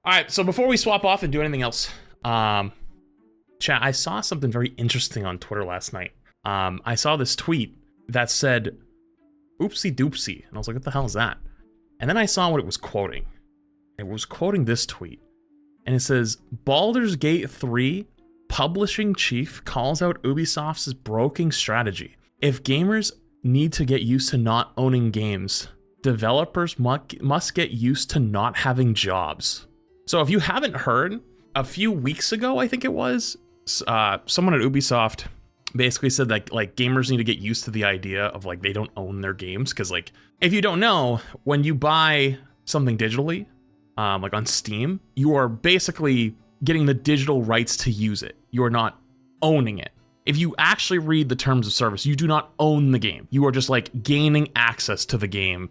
All right, so before we swap off and do anything else, chat, I saw something very interesting on Twitter last night. I saw this tweet that said, oopsie doopsie, and I was like, what the hell is that? And then I saw what it was quoting. It was quoting this tweet, and it says, Baldur's Gate 3 publishing chief calls out Ubisoft's broken strategy. If gamers need to get used to not owning games, developers must get used to not having jobs. So if you haven't heard, a few weeks ago, I think it was, someone at Ubisoft basically said that like gamers need to get used to the idea of like they don't own their games, because like if you don't know, when you buy something digitally, like on Steam, you are basically getting the digital rights to use it. You are not owning it. If you actually read the terms of service, you do not own the game. You are just like gaining access to the game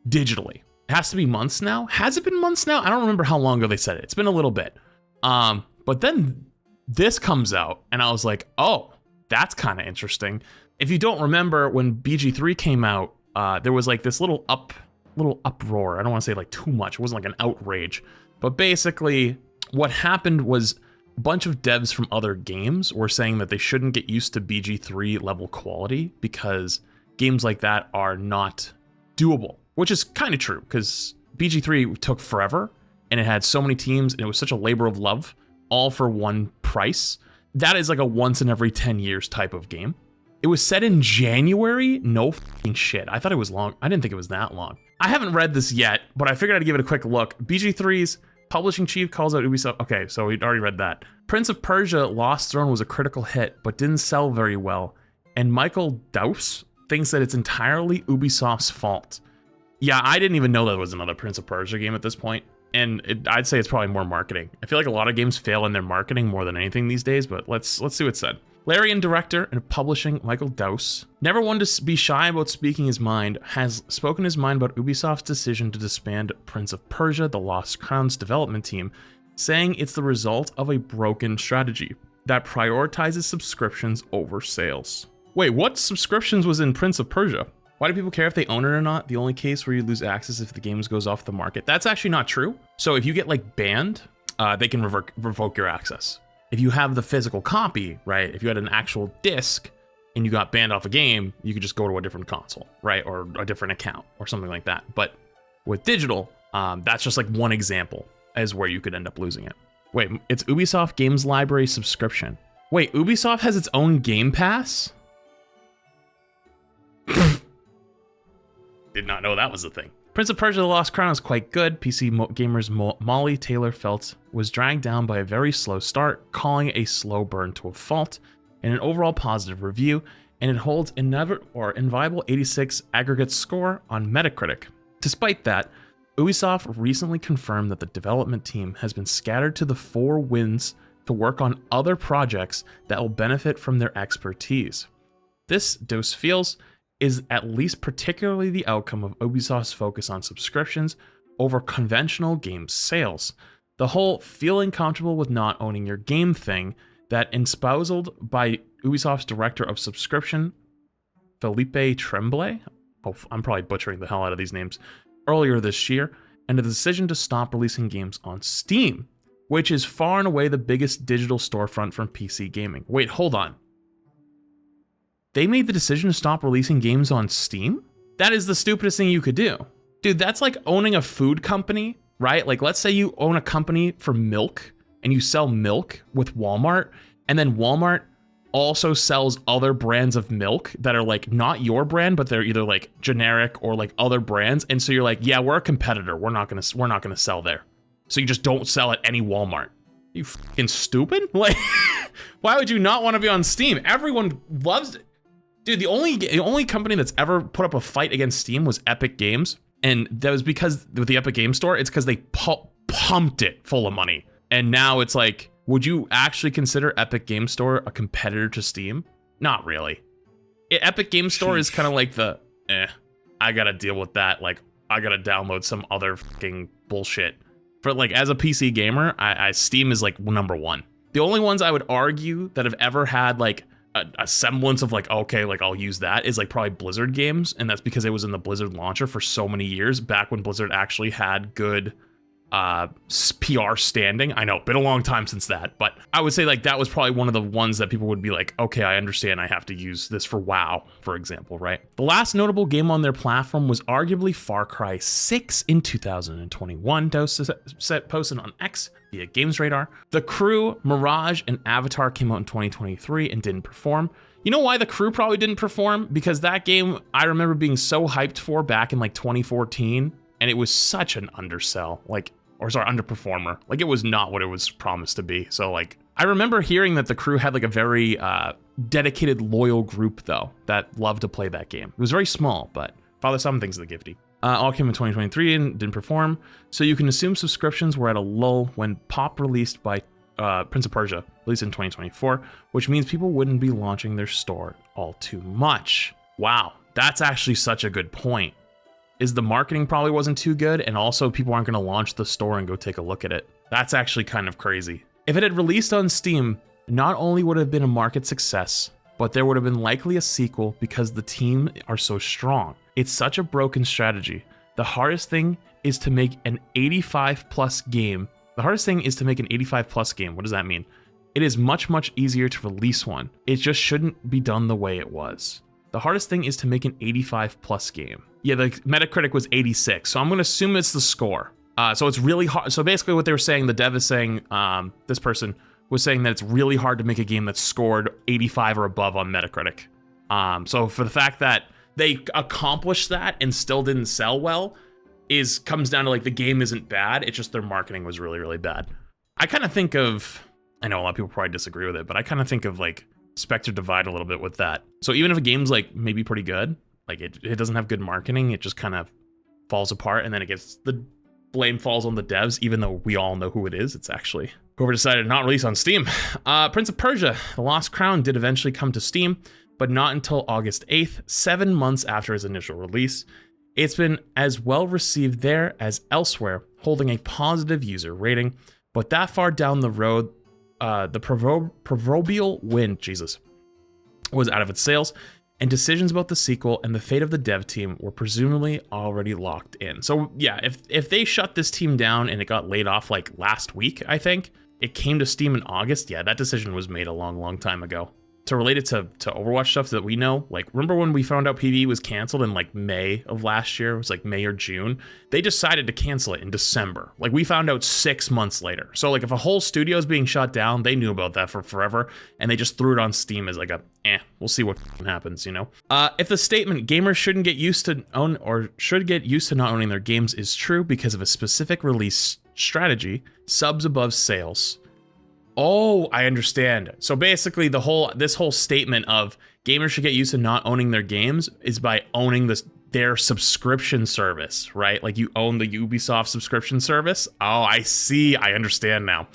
digitally. It has to be months now. Has it been months now? I don't remember how long ago they said it. It's been a little bit. But then this comes out and I was like, oh, that's kind of interesting. If you don't remember, when BG3 came out, there was like this little uproar. I don't want to say like too much. It wasn't like an outrage, but basically what happened was a bunch of devs from other games were saying that they shouldn't get used to BG3 level quality because games like that are not doable, which is kind of true because BG3 took forever and it had so many teams and it was such a labor of love, all for one price. That is like a once in every 10 years type of game. It was set in January? No fucking shit. I thought it was long. I didn't think it was that long. I haven't read this yet, but I figured I'd give it a quick look. BG3's publishing chief calls out Ubisoft. Okay, so we'd already read that. Prince of Persia Lost Throne was a critical hit, but didn't sell very well. And Michael Dowse thinks that it's entirely Ubisoft's fault. Yeah, I didn't even know that was another Prince of Persia game at this point. And I'd say it's probably more marketing. I feel like a lot of games fail in their marketing more than anything these days, but let's see what it said. Larian director and publishing Michael Dowse, never one to be shy about speaking his mind, has spoken his mind about Ubisoft's decision to disband Prince of Persia: The Lost Crown's development team, saying it's the result of a broken strategy that prioritizes subscriptions over sales. Wait, what subscriptions was in Prince of Persia? Why do people care if they own it or not? The only case where you lose access if the game goes off the market. That's actually not true. So if you get like banned, they can revoke your access. If you have the physical copy, right? If you had an actual disc and you got banned off a game, you could just go to a different console, right? Or a different account or something like that. But with digital, that's just like one example as where you could end up losing it. Wait, it's Ubisoft Games Library subscription. Wait, Ubisoft has its own Game Pass? Did not know that was a thing. Prince of Persia: The Lost Crown is quite good. PC gamers Molly Taylor felt was dragged down by a very slow start, calling it a slow burn to a fault, and an overall positive review, and it holds an inviolable 86 aggregate score on Metacritic. Despite that, Ubisoft recently confirmed that the development team has been scattered to the four winds to work on other projects that will benefit from their expertise. This, Dose feels, is at least particularly the outcome of Ubisoft's focus on subscriptions over conventional game sales. The whole feeling comfortable with not owning your game thing that espoused by Ubisoft's director of subscription, Philippe Tremblay, oh, I'm probably butchering the hell out of these names, earlier this year, and the decision to stop releasing games on Steam, which is far and away the biggest digital storefront from PC gaming. Wait, hold on. They made the decision to stop releasing games on Steam? That is the stupidest thing you could do. Dude, that's like owning a food company, right? Like, let's say you own a company for milk and you sell milk with Walmart, and then Walmart also sells other brands of milk that are like not your brand, but they're either like generic or like other brands. And so you're like, yeah, we're a competitor. We're not gonna sell there. So you just don't sell at any Walmart. You fucking stupid? Like, why would you not want to be on Steam? Everyone loves it. Dude, the only company that's ever put up a fight against Steam was Epic Games, and that was because with the Epic Games Store, it's because they pumped it full of money. And now it's like, would you actually consider Epic Games Store a competitor to Steam? Not really. Epic Games Store is kind of like the, I gotta deal with that. Like, I gotta download some other fucking bullshit. For like, as a PC gamer, Steam is like number one. The only ones I would argue that have ever had like a semblance of like, okay, like I'll use that is like probably Blizzard games, and that's because it was in the Blizzard launcher for so many years, back when Blizzard actually had good PR standing. I know, been a long time since that, but I would say like that was probably one of the ones that people would be like, okay, I understand I have to use this for WoW, for example, right? The last notable game on their platform was arguably Far Cry 6 in 2021, posted on X via Games Radar. The Crew, Mirage, and Avatar came out in 2023 and didn't perform. You know why The Crew probably didn't perform? Because that game I remember being so hyped for back in like 2014, and it was such an undersell, underperformer. Like it was not what it was promised to be. So like, I remember hearing that The Crew had like a very dedicated, loyal group though, that loved to play that game. It was very small, but Father Some things the gifty. All came in 2023 and didn't perform. So you can assume subscriptions were at a lull when Pop released by Prince of Persia, released in 2024, which means people wouldn't be launching their store all too much. Wow, that's actually such a good point. Is the marketing probably wasn't too good, and also people aren't going to launch the store and go take a look at it. That's actually kind of crazy. If it had released on Steam, not only would it have been a market success, but there would have been likely a sequel because the team are so strong. It's such a broken strategy. The hardest thing is to make an 85 plus game. The hardest thing is to make an 85 plus game. What does that mean? It is much, much easier to release one. It just shouldn't be done the way it was. The hardest thing is to make an 85 plus game. Yeah, the Metacritic was 86, so I'm gonna assume it's the score. So it's really hard. So basically what they were saying, the dev is saying, this person was saying that it's really hard to make a game that's scored 85 or above on Metacritic. So for the fact that they accomplished that and still didn't sell well comes down to like the game isn't bad, it's just their marketing was really, really bad. I kind of think of, I know a lot of people probably disagree with it, but I kind of think of like Spectre Divide a little bit with that. So even if a game's like maybe pretty good, like it doesn't have good marketing, it just kind of falls apart, and then the blame falls on the devs, even though we all know who it is. It's actually whoever decided to not release on Steam. Prince of Persia, The Lost Crown did eventually come to Steam, but not until August 8th, 7 months after its initial release. It's been as well received there as elsewhere, holding a positive user rating, but that far down the road, the proverbial wind, was out of its sails, and decisions about the sequel and the fate of the dev team were presumably already locked in. So yeah, if they shut this team down and it got laid off like last week, I think, it came to Steam in August, yeah, that decision was made a long, long time ago. To relate it to Overwatch stuff that we know, like remember when we found out PvE was canceled in like May of last year? It was like May or June. They decided to cancel it in December. Like we found out 6 months later. So like if a whole studio is being shut down, they knew about that for forever, and they just threw it on Steam as like we'll see what happens, you know? If the statement gamers shouldn't get used to should get used to not owning their games is true because of a specific release strategy, subs above sales. Oh, I understand. So basically this whole statement of gamers should get used to not owning their games is by owning their subscription service, right? Like you own the Ubisoft subscription service. Oh, I see. I understand now.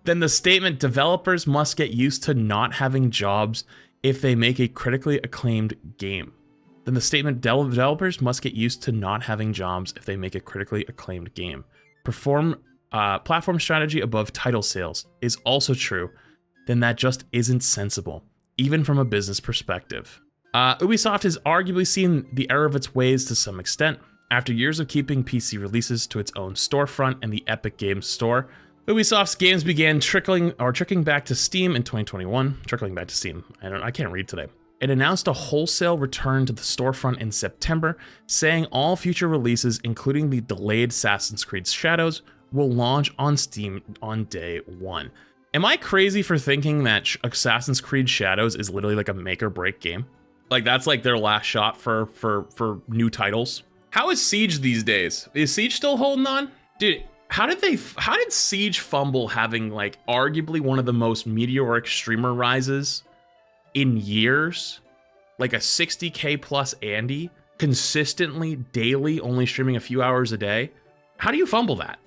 Then the statement developers must get used to not having jobs if they make a critically acclaimed game. Then the statement developers must get used to not having jobs if they make a critically acclaimed game. Platform strategy above title sales is also true, then that just isn't sensible, even from a business perspective. Ubisoft has arguably seen the error of its ways to some extent. After years of keeping PC releases to its own storefront and the Epic Games Store, Ubisoft's games began trickling back to Steam in 2021. Trickling back to Steam. I can't read today. It announced a wholesale return to the storefront in September, saying all future releases, including the delayed Assassin's Creed Shadows, will launch on Steam on day one. Am I crazy for thinking that Assassin's Creed Shadows is literally like a make or break game? Like that's like their last shot for new titles? How is Siege these days? Is Siege still holding on? Dude, how did Siege fumble having like arguably one of the most meteoric streamer rises in years? Like a 60K plus Andy, consistently, daily, only streaming a few hours a day? How do you fumble that?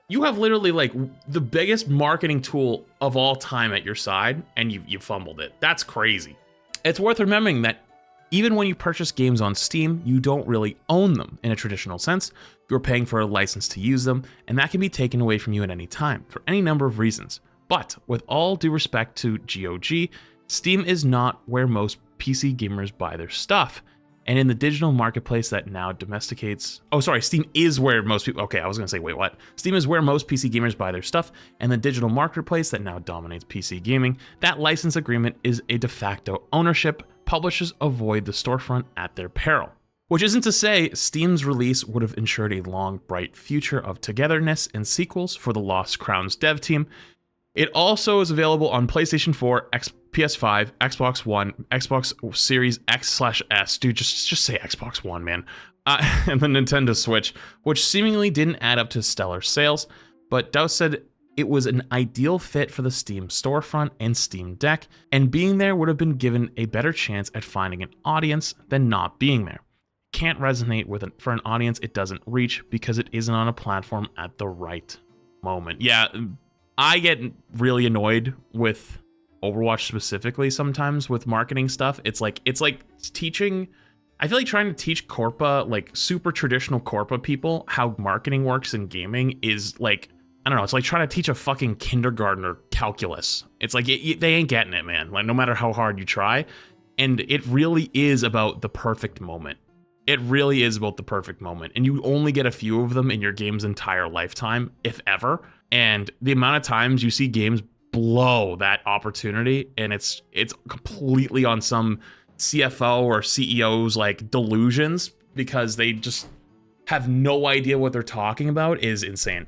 You have literally like the biggest marketing tool of all time at your side, and you fumbled it. That's crazy. It's worth remembering that even when you purchase games on Steam, you don't really own them in a traditional sense. You're paying for a license to use them, and that can be taken away from you at any time for any number of reasons. But with all due respect to GOG, Steam is not where most PC gamers buy their stuff. And in the digital marketplace that now domesticates... Oh, sorry, Steam is where most people... Okay, I was going to say, wait, what? Steam is where most PC gamers buy their stuff, and the digital marketplace that now dominates PC gaming. That license agreement is a de facto ownership. Publishers avoid the storefront at their peril. Which isn't to say Steam's release would have ensured a long, bright future of togetherness and sequels for the Lost Crowns dev team. It also is available on PlayStation 4, PS5, Xbox One, Xbox Series X/S. Dude, just say Xbox One, man. And the Nintendo Switch, which seemingly didn't add up to stellar sales, but Dow said it was an ideal fit for the Steam storefront and Steam Deck, and being there would have been given a better chance at finding an audience than not being there. Can't resonate with for an audience it doesn't reach because it isn't on a platform at the right moment. Yeah, I get really annoyed with Overwatch specifically sometimes with marketing stuff. It's like teaching... I feel like trying to teach Corpa, like super traditional Corpa people, how marketing works in gaming is like, I don't know, it's like trying to teach a fucking kindergartner calculus. It's like, they ain't getting it, man. Like, no matter how hard you try. And it really is about the perfect moment. It really is about the perfect moment. And you only get a few of them in your game's entire lifetime, if ever. And the amount of times you see games blow that opportunity, and it's completely on some CFO or CEO's like delusions because they just have no idea what they're talking about, is insane.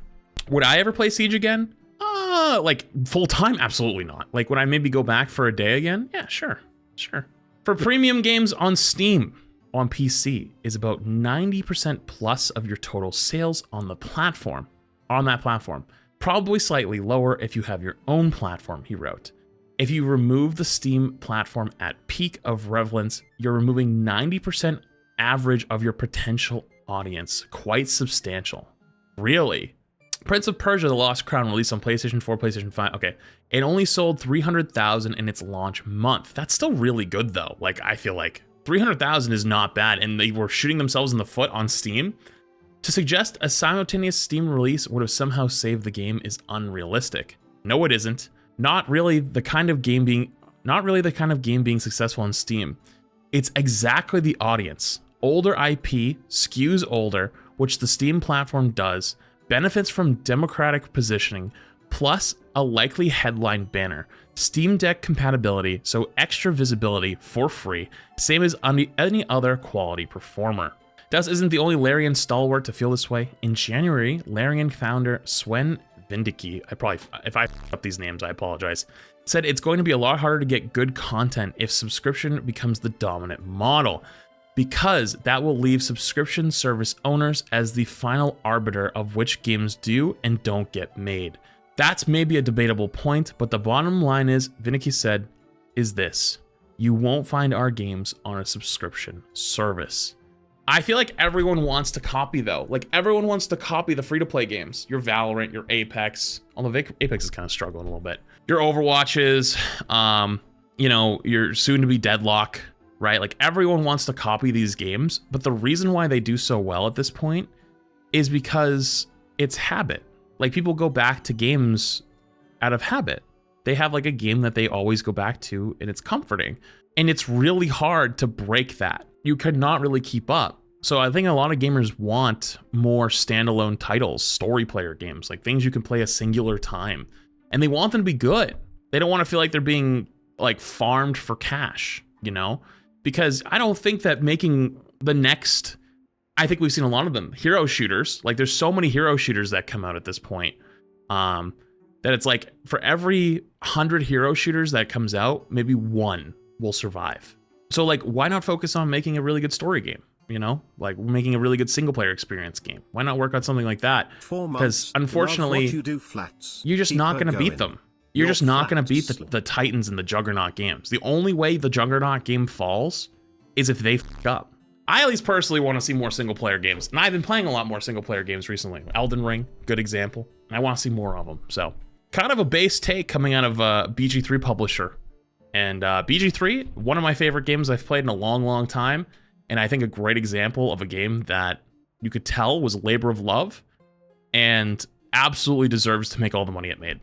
Would I ever play Siege again? Like full time? Absolutely not. Like, would I maybe go back for a day again? Yeah, sure. For premium games on Steam, on PC, is about 90% plus of your total sales on that platform. Probably slightly lower if you have your own platform, he wrote. If you remove the Steam platform at peak of relevance, you're removing 90% average of your potential audience. Quite substantial. Really? Prince of Persia: The Lost Crown released on PlayStation 4, PlayStation 5. Okay, it only sold 300,000 in its launch month. That's still really good though. Like, I feel like 300,000 is not bad, and they were shooting themselves in the foot on Steam. To suggest a simultaneous Steam release would have somehow saved the game is unrealistic. No, it isn't. Not really the kind of game being successful on Steam. It's exactly the audience. Older IP skews older, which the Steam platform does, benefits from democratic positioning, plus a likely headline banner, Steam Deck compatibility, so extra visibility for free, same as any other quality performer. Das isn't the only Larian stalwart to feel this way. In January, Larian founder Sven Vindicki, if I f up these names, I apologize, said it's going to be a lot harder to get good content if subscription becomes the dominant model, because that will leave subscription service owners as the final arbiter of which games do and don't get made. That's maybe a debatable point, but the bottom line is, Vindicki said, is this: you won't find our games on a subscription service. I feel like everyone wants to copy though. Like, everyone wants to copy the free-to-play games. Your Valorant, your Apex, although Apex is kind of struggling a little bit. Your Overwatches, you know, your soon-to-be Deadlock, right? Like, everyone wants to copy these games, but the reason why they do so well at this point is because it's habit. Like, people go back to games out of habit. They have like a game that they always go back to, and it's comforting. And it's really hard to break that. You could not really keep up. So I think a lot of gamers want more standalone titles, story player games, like things you can play a singular time. And they want them to be good. They don't want to feel like they're being like farmed for cash, you know? Because I don't think that making the next, I think we've seen a lot of them, hero shooters. Like, there's so many hero shooters that come out at this point, that it's like for every 100 hero shooters that comes out, maybe one will survive. So like, why not focus on making a really good story game? You know, like making a really good single player experience game. Why not work on something like that? Because unfortunately, you're just not going to beat them. You're just not going to beat the Titans and the Juggernaut games. The only way the Juggernaut game falls is if they f up. I at least personally want to see more single player games. And I've been playing a lot more single player games recently. Elden Ring, good example. And I want to see more of them. So kind of a base take coming out of BG3 publisher. And BG3, one of my favorite games I've played in a long, long time. And I think a great example of a game that you could tell was a labor of love and absolutely deserves to make all the money it made.